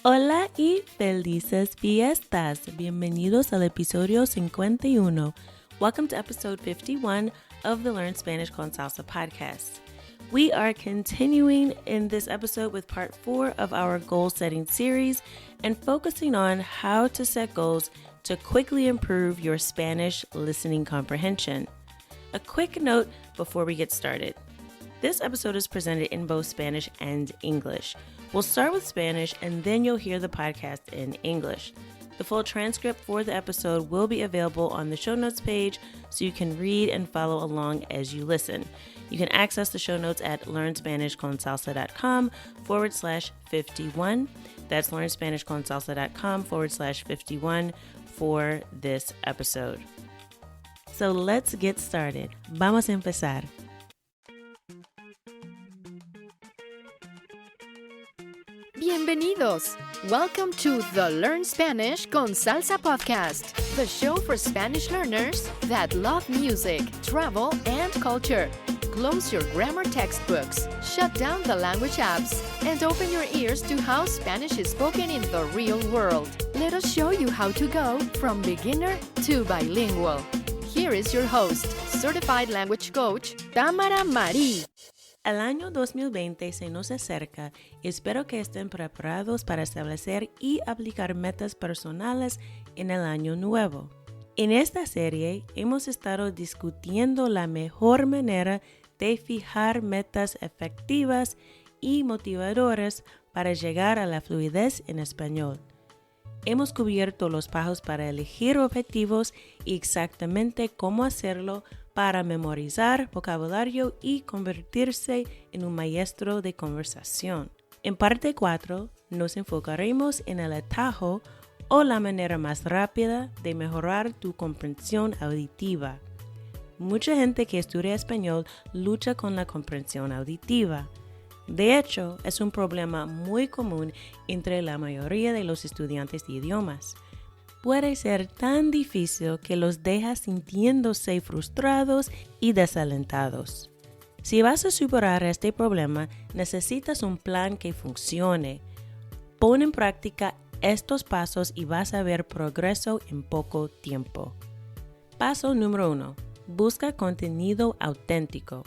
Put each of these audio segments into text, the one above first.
Hola y felices fiestas. Bienvenidos al episodio 51. Welcome to episode 51 of the Learn Spanish con Salsa podcast. We are continuing in this episode with part 4 of our goal setting series and focusing on how to set goals to quickly improve your Spanish listening comprehension. A quick note before we get started. This episode is presented in both Spanish and English. We'll start with Spanish and then you'll hear the podcast in English. The full transcript for the episode will be available on the show notes page so you can read and follow along as you listen. You can access the show notes at learnspanishconsalsa.com/51. That's learnspanishconsalsa.com/51 for this episode. So let's get started. Vamos a empezar. Bienvenidos! Welcome to the Learn Spanish con Salsa podcast, the show for Spanish learners that love music, travel, and culture. Close your grammar textbooks, shut down the language apps, and open your ears to how Spanish is spoken in the real world. Let us show you how to go from beginner to bilingual. Here is your host, certified language coach, Tamara Marie. El año 2020 se nos acerca y espero que estén preparados para establecer y aplicar metas personales en el año nuevo. En esta serie hemos estado discutiendo la mejor manera de fijar metas efectivas y motivadoras para llegar a la fluidez en español. Hemos cubierto los pasos para elegir objetivos y exactamente cómo hacerlo para memorizar vocabulario y convertirse en un maestro de conversación. En parte 4 nos enfocaremos en el atajo o la manera más rápida de mejorar tu comprensión auditiva. Mucha gente que estudia español lucha con la comprensión auditiva. De hecho, es un problema muy común entre la mayoría de los estudiantes de idiomas. Puede ser tan difícil que los deja sintiéndose frustrados y desalentados. Si vas a superar este problema, necesitas un plan que funcione. Pon en práctica estos pasos y vas a ver progreso en poco tiempo. Paso número 1. Busca contenido auténtico.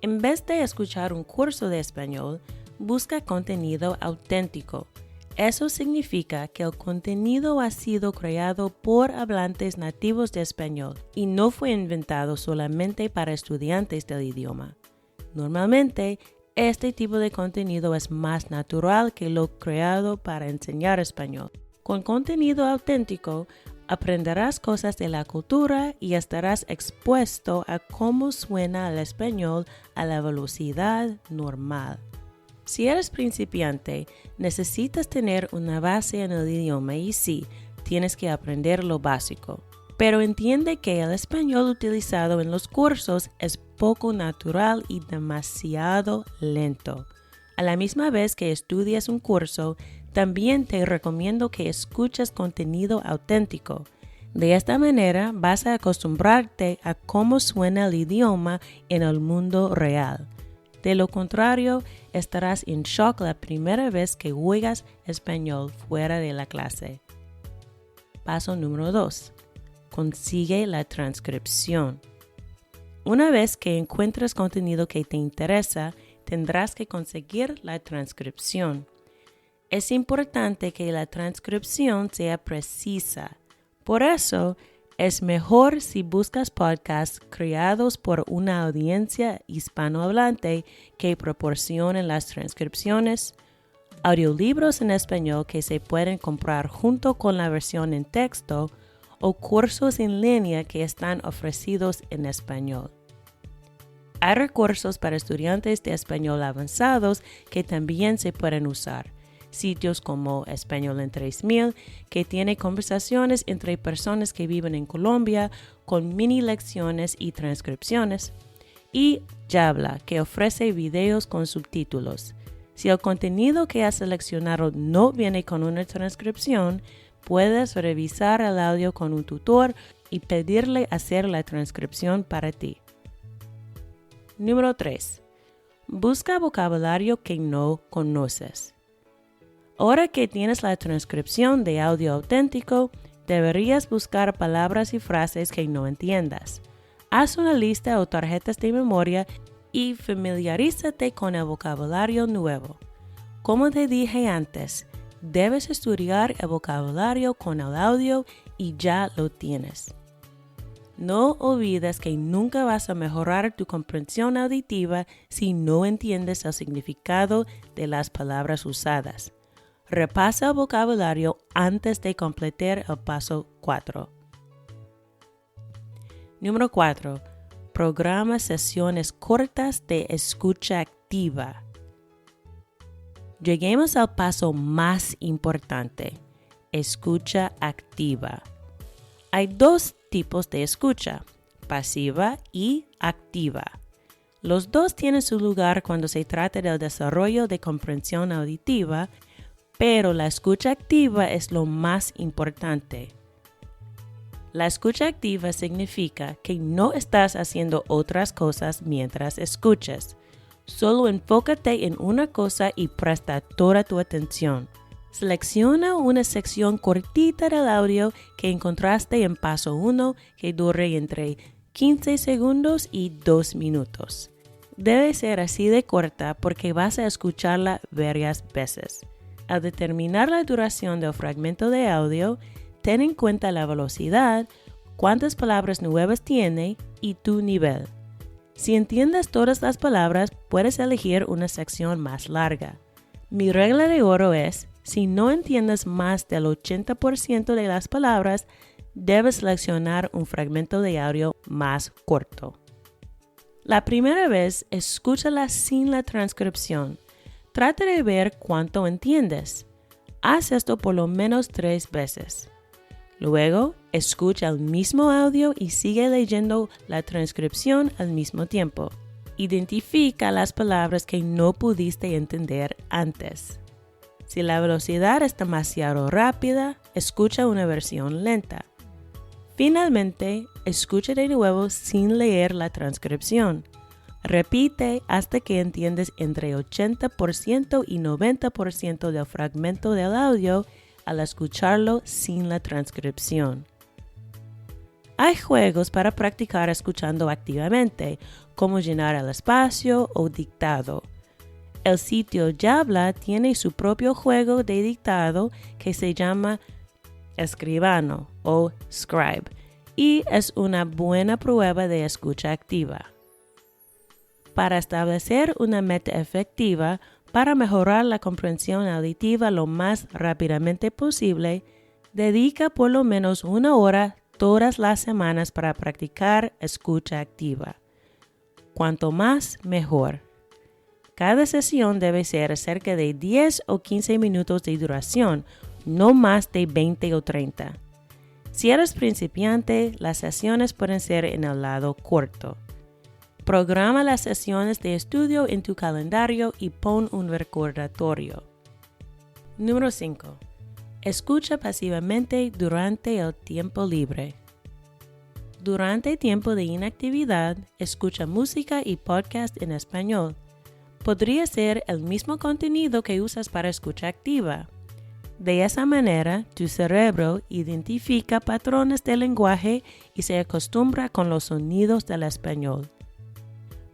En vez de escuchar un curso de español, busca contenido auténtico. Eso significa que el contenido ha sido creado por hablantes nativos de español y no fue inventado solamente para estudiantes del idioma. Normalmente, este tipo de contenido es más natural que lo creado para enseñar español. Con contenido auténtico, aprenderás cosas de la cultura y estarás expuesto a cómo suena el español a la velocidad normal. Si eres principiante, necesitas tener una base en el idioma y sí, tienes que aprender lo básico. Pero entiende que el español utilizado en los cursos es poco natural y demasiado lento. A la misma vez que estudias un curso, también te recomiendo que escuches contenido auténtico. De esta manera vas a acostumbrarte a cómo suena el idioma en el mundo real. De lo contrario, estarás en shock la primera vez que oigas español fuera de la clase. Paso número 2. Consigue la transcripción. Una vez que encuentres contenido que te interesa, tendrás que conseguir la transcripción. Es importante que la transcripción sea precisa. Por eso, es mejor si buscas podcasts creados por una audiencia hispanohablante que proporcionen las transcripciones, audiolibros en español que se pueden comprar junto con la versión en texto o cursos en línea que están ofrecidos en español. Hay recursos para estudiantes de español avanzados que también se pueden usar. Sitios como Español en 3000, que tiene conversaciones entre personas que viven en Colombia con mini lecciones y transcripciones, y Yabla, que ofrece videos con subtítulos. Si el contenido que has seleccionado no viene con una transcripción, puedes revisar el audio con un tutor y pedirle hacer la transcripción para ti. Número 3. Busca vocabulario que no conoces. Ahora que tienes la transcripción de audio auténtico, deberías buscar palabras y frases que no entiendas. Haz una lista o tarjetas de memoria y familiarízate con el vocabulario nuevo. Como te dije antes, debes estudiar el vocabulario con el audio y ya lo tienes. No olvides que nunca vas a mejorar tu comprensión auditiva si no entiendes el significado de las palabras usadas. Repasa el vocabulario antes de completar el paso 4. Número 4. Programa sesiones cortas de escucha activa. Lleguemos al paso más importante, escucha activa. Hay dos tipos de escucha, pasiva y activa. Los dos tienen su lugar cuando se trata del desarrollo de comprensión auditiva, pero la escucha activa es lo más importante. La escucha activa significa que no estás haciendo otras cosas mientras escuchas. Solo enfócate en una cosa y presta toda tu atención. Selecciona una sección cortita del audio que encontraste en paso 1 que dure entre 15 segundos y 2 minutos. Debe ser así de corta porque vas a escucharla varias veces. Al determinar la duración del fragmento de audio, ten en cuenta la velocidad, cuántas palabras nuevas tiene y tu nivel. Si entiendes todas las palabras, puedes elegir una sección más larga. Mi regla de oro es, si no entiendes más del 80% de las palabras, debes seleccionar un fragmento de audio más corto. La primera vez, escúchala sin la transcripción. Trata de ver cuánto entiendes. Haz esto por lo menos 3 veces. Luego, escucha el mismo audio y sigue leyendo la transcripción al mismo tiempo. Identifica las palabras que no pudiste entender antes. Si la velocidad es demasiado rápida, escucha una versión lenta. Finalmente, escucha de nuevo sin leer la transcripción. Repite hasta que entiendes entre 80% y 90% del fragmento del audio al escucharlo sin la transcripción. Hay juegos para practicar escuchando activamente, como llenar el espacio o dictado. El sitio Yabla tiene su propio juego de dictado que se llama Escribano o Scribe y es una buena prueba de escucha activa. Para establecer una meta efectiva, para mejorar la comprensión auditiva lo más rápidamente posible, dedica por lo menos 1 hora todas las semanas para practicar escucha activa. Cuanto más, mejor. Cada sesión debe ser cerca de 10 o 15 minutos de duración, no más de 20 o 30. Si eres principiante, las sesiones pueden ser en el lado corto. Programa las sesiones de estudio en tu calendario y pon un recordatorio. Número 5. Escucha pasivamente durante el tiempo libre. Durante tiempo de inactividad, escucha música y podcast en español. Podría ser el mismo contenido que usas para escucha activa. De esa manera, tu cerebro identifica patrones del lenguaje y se acostumbra con los sonidos del español.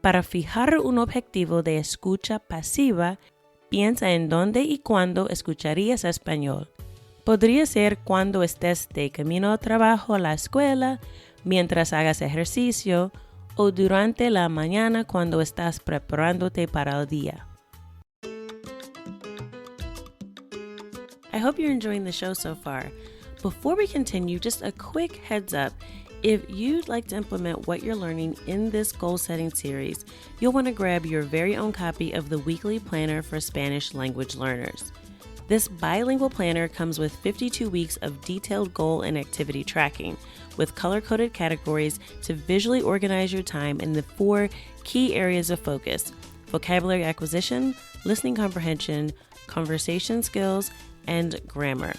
Para fijar un objetivo de escucha pasiva, piensa en dónde y cuándo escucharías español. Podría ser cuando estés de camino al trabajo o a la escuela, mientras hagas ejercicio o durante la mañana cuando estás preparándote para el día. I hope you're enjoying the show so far. Before we continue, just a quick heads up. If you'd like to implement what you're learning in this goal-setting series, you'll want to grab your very own copy of the Weekly Planner for Spanish Language Learners. This bilingual planner comes with 52 weeks of detailed goal and activity tracking, with color-coded categories to visually organize your time in the 4 key areas of focus: vocabulary acquisition, listening comprehension, conversation skills, and grammar.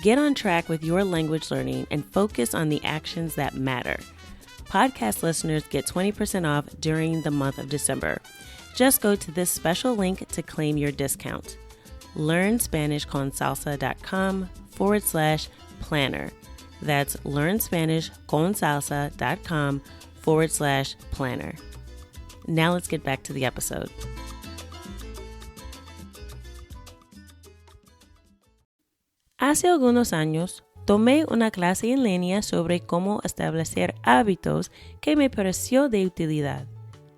Get on track with your language learning and focus on the actions that matter. Podcast listeners get 20% off during the month of December. Just go to this special link to claim your discount. learnspanishconsalsa.com/planner. That's learnspanishconsalsa.com/planner. Now let's get back to the episode. Hace algunos años, tomé una clase en línea sobre cómo establecer hábitos que me pareció de utilidad.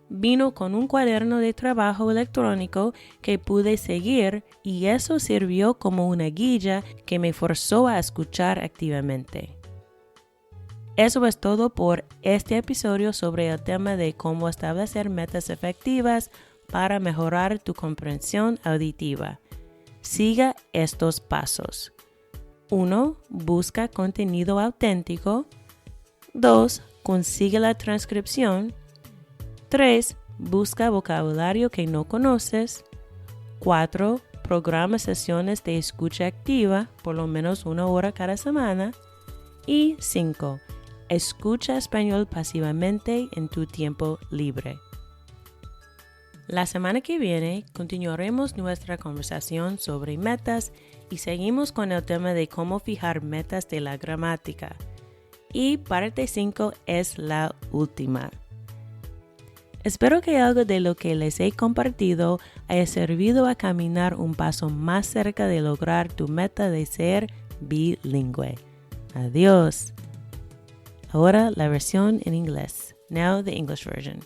Vino con un cuaderno de trabajo electrónico que pude seguir y eso sirvió como una guía que me forzó a escuchar activamente. Eso es todo por este episodio sobre el tema de cómo establecer metas efectivas para mejorar tu comprensión auditiva. Siga estos pasos. 1. Busca contenido auténtico. 2. Consigue la transcripción. 3. Busca vocabulario que no conoces. 4. Programa sesiones de escucha activa, por lo menos 1 hora cada semana. Y 5. Escucha español pasivamente en tu tiempo libre. La semana que viene continuaremos nuestra conversación sobre metas y seguimos con el tema de cómo fijar metas de la gramática. Y parte 5 es la última. Espero que algo de lo que les he compartido haya servido a caminar un paso más cerca de lograr tu meta de ser bilingüe. Adiós. Ahora la versión en inglés. Now the English version.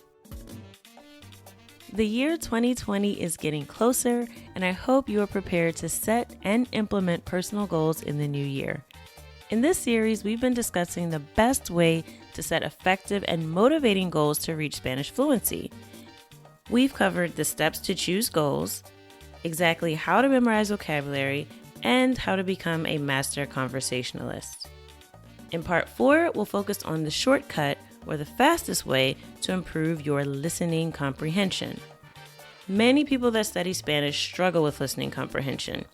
The year 2020 is getting closer, and I hope you are prepared to set and implement personal goals in the new year. In this series, we've been discussing the best way to set effective and motivating goals to reach Spanish fluency. We've covered the steps to choose goals, exactly how to memorize vocabulary, and how to become a master conversationalist. In part 4, we'll focus on the shortcut or the fastest way to improve your listening comprehension. Many people that study Spanish struggle with listening comprehension.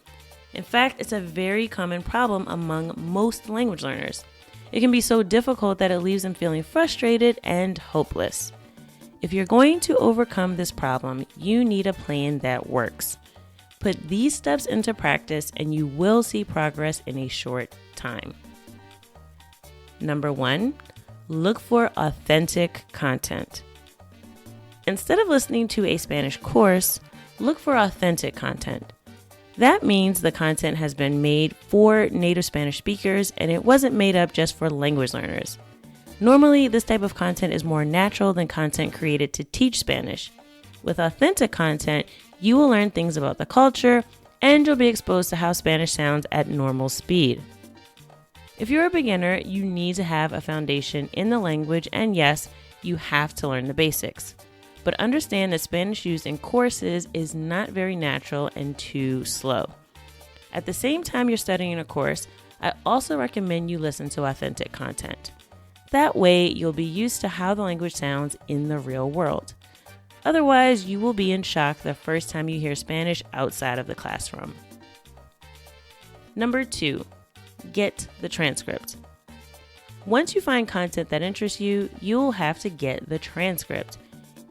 In fact, it's a very common problem among most language learners. It can be so difficult that it leaves them feeling frustrated and hopeless. If you're going to overcome this problem, you need a plan that works. Put these steps into practice and you will see progress in a short time. Number 1, look for authentic content. Instead of listening to a Spanish course, look for authentic content. That means the content has been made for native Spanish speakers and it wasn't made up just for language learners. Normally, this type of content is more natural than content created to teach Spanish. With authentic content, you will learn things about the culture and you'll be exposed to how Spanish sounds at normal speed. If you're a beginner, you need to have a foundation in the language, and yes, you have to learn the basics. But understand that Spanish used in courses is not very natural and too slow. At the same time you're studying a course, I also recommend you listen to authentic content. That way, you'll be used to how the language sounds in the real world. Otherwise, you will be in shock the first time you hear Spanish outside of the classroom. Number 2. Get the transcript. Once you find content that interests you, you'll have to get the transcript.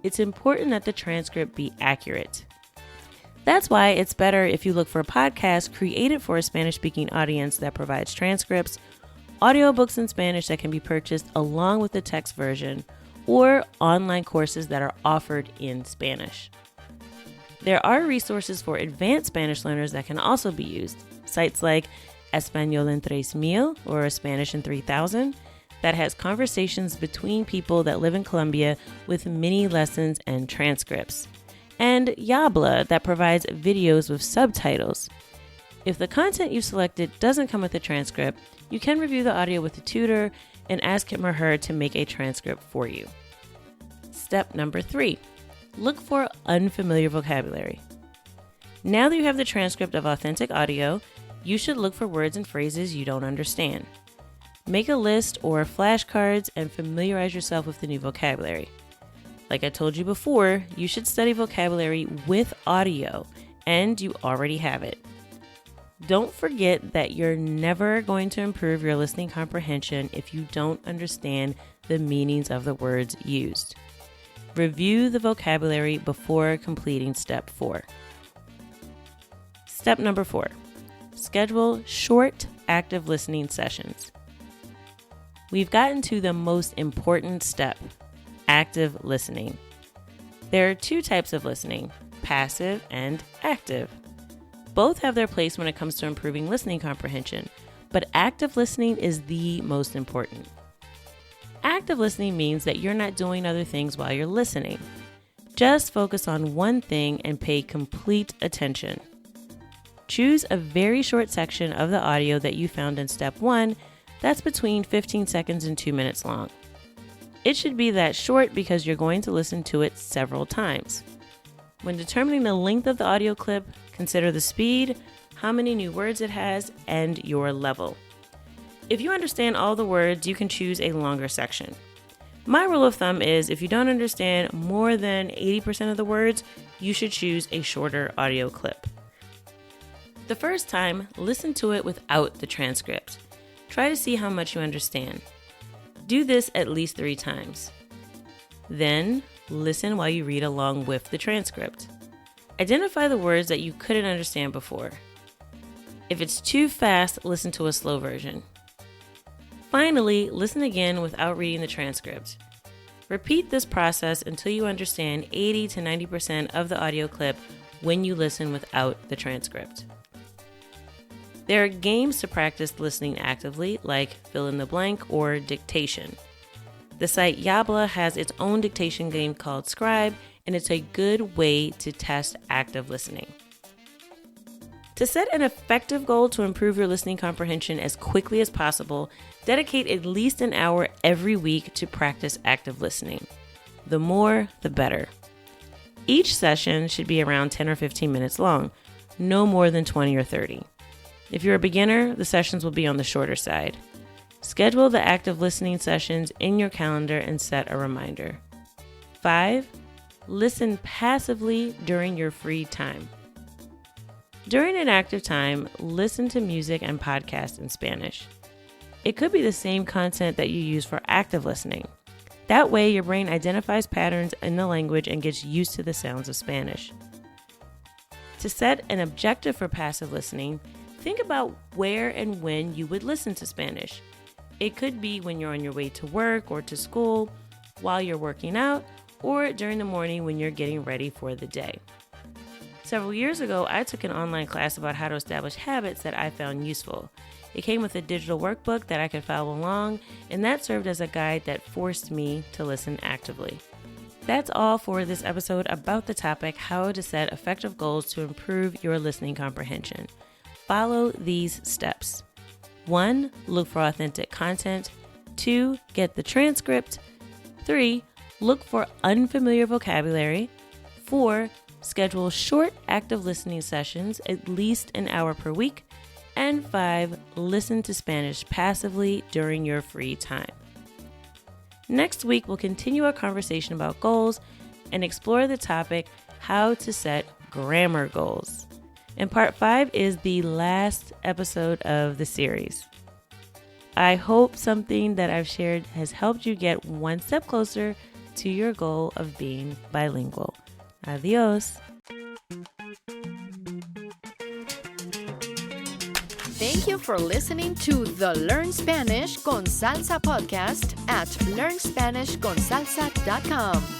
It's important that the transcript be accurate. That's why it's better if you look for a podcast created for a Spanish-speaking audience that provides transcripts, audiobooks in Spanish that can be purchased along with the text version, or online courses that are offered in Spanish. There are resources for advanced Spanish learners that can also be used. Sites like Español en 3000 or Spanish in 3000 that has conversations between people that live in Colombia with mini lessons and transcripts. And Yabla that provides videos with subtitles. If the content you selected doesn't come with a transcript, you can review the audio with a tutor and ask him or her to make a transcript for you. Step number 3, look for unfamiliar vocabulary. Now that you have the transcript of authentic audio, you should look for words and phrases you don't understand. Make a list or flashcards and familiarize yourself with the new vocabulary. Like I told you before, you should study vocabulary with audio, and you already have it. Don't forget that you're never going to improve your listening comprehension if you don't understand the meanings of the words used. Review the vocabulary before completing step 4. Step number 4, schedule short active listening sessions. We've gotten to the most important step, active listening. There are 2 types of listening, passive and active. Both have their place when it comes to improving listening comprehension, but active listening is the most important. Active listening means that you're not doing other things while you're listening. Just focus on one thing and pay complete attention. Choose a very short section of the audio that you found in step 1 that's between 15 seconds and 2 minutes long. It should be that short because you're going to listen to it several times. When determining the length of the audio clip, consider the speed, how many new words it has, and your level. If you understand all the words, you can choose a longer section. My rule of thumb is if you don't understand more than 80% of the words, you should choose a shorter audio clip. The first time, listen to it without the transcript. Try to see how much you understand. Do this at least 3 times. Then, listen while you read along with the transcript. Identify the words that you couldn't understand before. If it's too fast, listen to a slow version. Finally, listen again without reading the transcript. Repeat this process until you understand 80 to 90% of the audio clip when you listen without the transcript. There are games to practice listening actively, like fill in the blank or dictation. The site Yabla has its own dictation game called Scribe, and it's a good way to test active listening. To set an effective goal to improve your listening comprehension as quickly as possible, dedicate at least an hour every week to practice active listening. The more, the better. Each session should be around 10 or 15 minutes long, no more than 20 or 30. If you're a beginner, the sessions will be on the shorter side. Schedule the active listening sessions in your calendar and set a reminder. 5. Listen passively during your free time. During an active time, listen to music and podcasts in Spanish. It could be the same content that you use for active listening. That way, your brain identifies patterns in the language and gets used to the sounds of Spanish. To set an objective for passive listening, think about where and when you would listen to Spanish. It could be when you're on your way to work or to school, while you're working out, or during the morning when you're getting ready for the day. Several years ago, I took an online class about how to establish habits that I found useful. It came with a digital workbook that I could follow along, and that served as a guide that forced me to listen actively. That's all for this episode about the topic, how to set effective goals to improve your listening comprehension. Follow these steps. 1. Look for authentic content. 2. Get the transcript. 3. Look for unfamiliar vocabulary. 4. Schedule short active listening sessions, at least an hour per week. And 5. Listen to Spanish passively during your free time. Next week, we'll continue our conversation about goals and explore the topic, how to set grammar goals. And part 5 is the last episode of the series. I hope something that I've shared has helped you get one step closer to your goal of being bilingual. Adios. Thank you for listening to the Learn Spanish con Salsa podcast at learnspanishconsalsa.com.